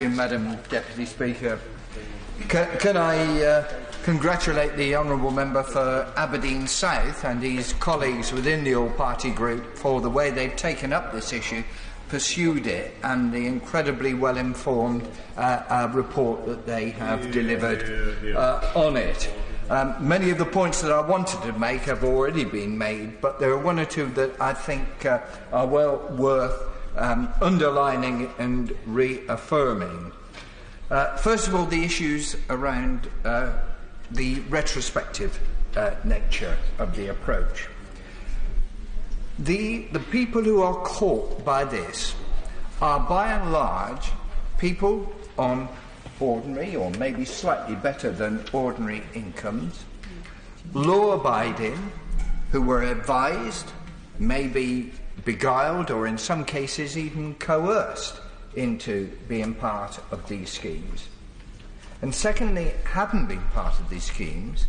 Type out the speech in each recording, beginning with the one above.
Madam Deputy Speaker. Can I congratulate the Honourable Member for Aberdeen South and his colleagues within the All-Party Group for the way they've taken up this issue, pursued it, and the incredibly well-informed report that they have delivered on it. Many of the points that I wanted to make have already been made, but there are one or two that I think are well worth underlining and reaffirming. First of all, the issues around the retrospective nature of the approach. The people who are caught by this are by and large people on ordinary or maybe slightly better than ordinary incomes, law-abiding, who were advised, maybe beguiled, or in some cases even coerced into being part of these schemes. And secondly, having been part of these schemes,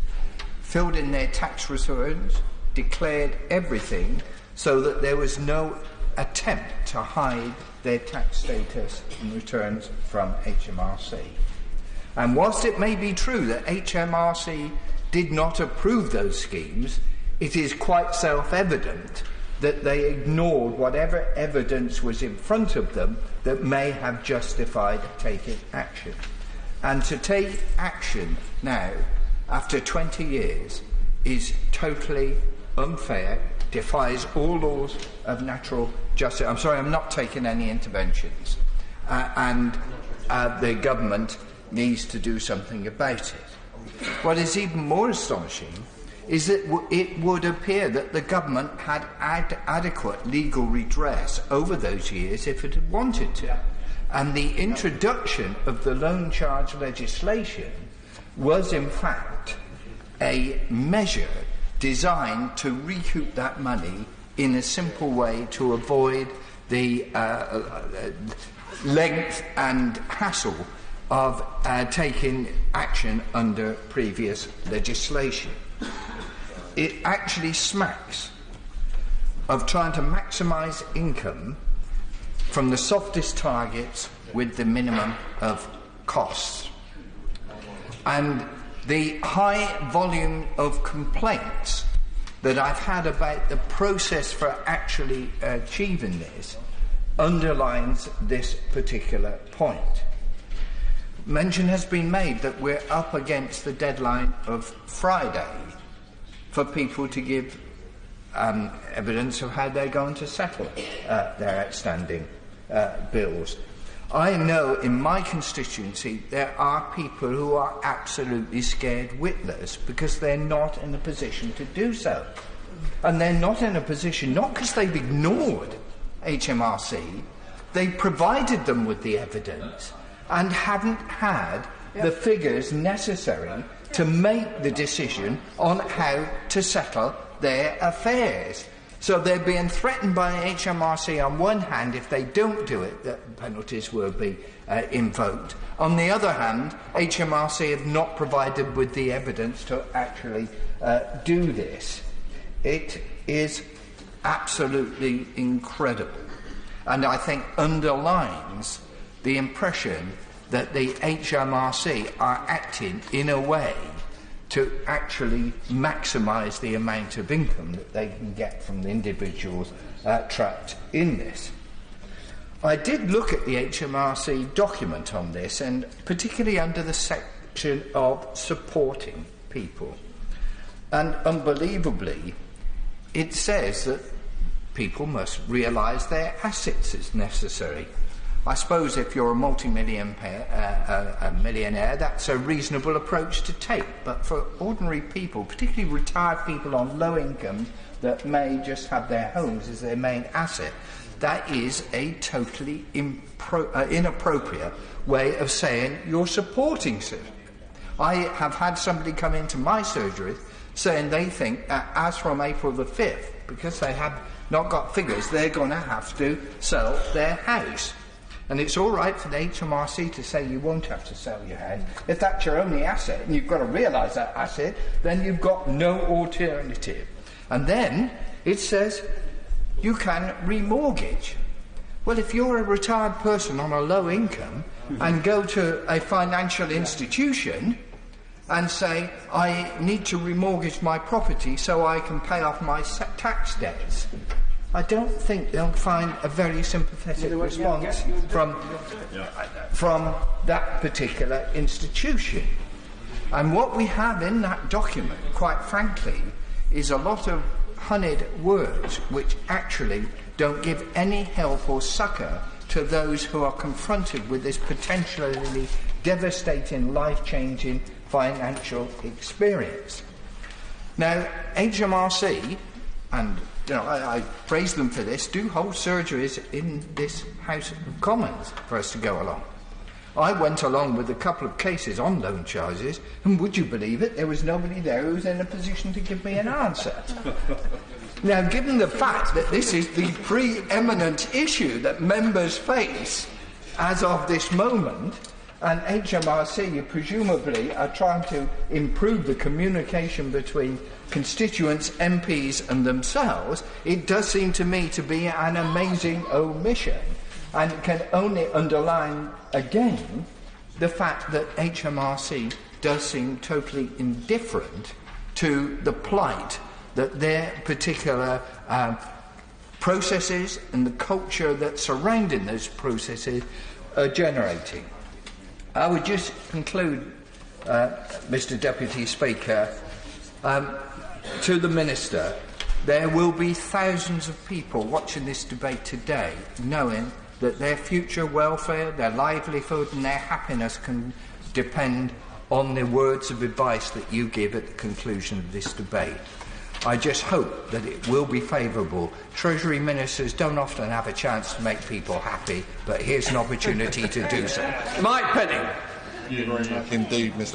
filled in their tax returns, declared everything so that there was no attempt to hide their tax status and returns from HMRC. And whilst it may be true that HMRC did not approve those schemes, it is quite self-evident that they ignored whatever evidence was in front of them that may have justified taking action. And to take action now, after 20 years, is totally unfair, defies all laws of natural justice. I'm sorry, I'm not taking any interventions. And the government needs to do something about it. What is even more astonishing is that it would appear that the government had adequate legal redress over those years if it had wanted to. And the introduction of the loan charge legislation was in fact a measure designed to recoup that money in a simple way to avoid the length and hassle of taking action under previous legislation. It actually smacks of trying to maximise income from the softest targets with the minimum of costs. And the high volume of complaints that I've had about the process for actually achieving this underlines this particular point. Mention has been made that we're up against the deadline of Friday for people to give evidence of how they're going to settle their outstanding bills. I know in my constituency there are people who are absolutely scared witless because they're not in a position to do so. And they're not in a position, not because they've ignored HMRC, they provided them with the evidence and haven't had the figures necessary to make the decision on how to settle their affairs. So they're being threatened by HMRC on one hand. If they don't do it, that penalties will be invoked. On the other hand, HMRC have not provided with the evidence to actually do this. It is absolutely incredible, and I think underlines the impression that the HMRC are acting in a way to actually maximise the amount of income that they can get from the individuals trapped in this. I did look at the HMRC document on this, and particularly under the section of supporting people. And unbelievably, it says that people must realise their assets as necessary. I suppose if you're a multi-millionaire, that's a reasonable approach to take. But for ordinary people, particularly retired people on low incomes that may just have their homes as their main asset, that is a totally inappropriate way of saying you're supporting surgery. I have had somebody come into my surgery saying they think that as from April the 5th, because they have not got figures, they're going to have to sell their house. And it's all right for the HMRC to say you won't have to sell your house. If that's your only asset, and you've got to realise that asset, then you've got no alternative. And then it says you can remortgage. Well, if you're a retired person on a low income and go to a financial institution and say, I need to remortgage my property so I can pay off my tax debts, I don't think they'll find a very sympathetic response from that particular institution. And what we have in that document, quite frankly, is a lot of honeyed words which actually don't give any help or succour to those who are confronted with this potentially devastating, life-changing financial experience. Now, HMRC, and I praise them for this, do hold surgeries in this House of Commons for us to go along. I went along with a couple of cases on loan charges, and would you believe it, there was nobody there who was in a position to give me an answer. Now, given the fact that this is the preeminent issue that members face as of this moment, and HMRC presumably are trying to improve the communication between constituents, MPs and themselves, it does seem to me to be an amazing omission, and can only underline again the fact that HMRC does seem totally indifferent to the plight that their particular processes and the culture that's surrounding those processes are generating. I would just conclude, Mr. Deputy Speaker, to the Minister. There will be thousands of people watching this debate today knowing that their future welfare, their livelihood and their happiness can depend on the words of advice that you give at the conclusion of this debate. I just hope that it will be favourable. Treasury ministers don't often have a chance to make people happy, but here's an opportunity to do so. Mike Penning. Thank you very much indeed, Mr.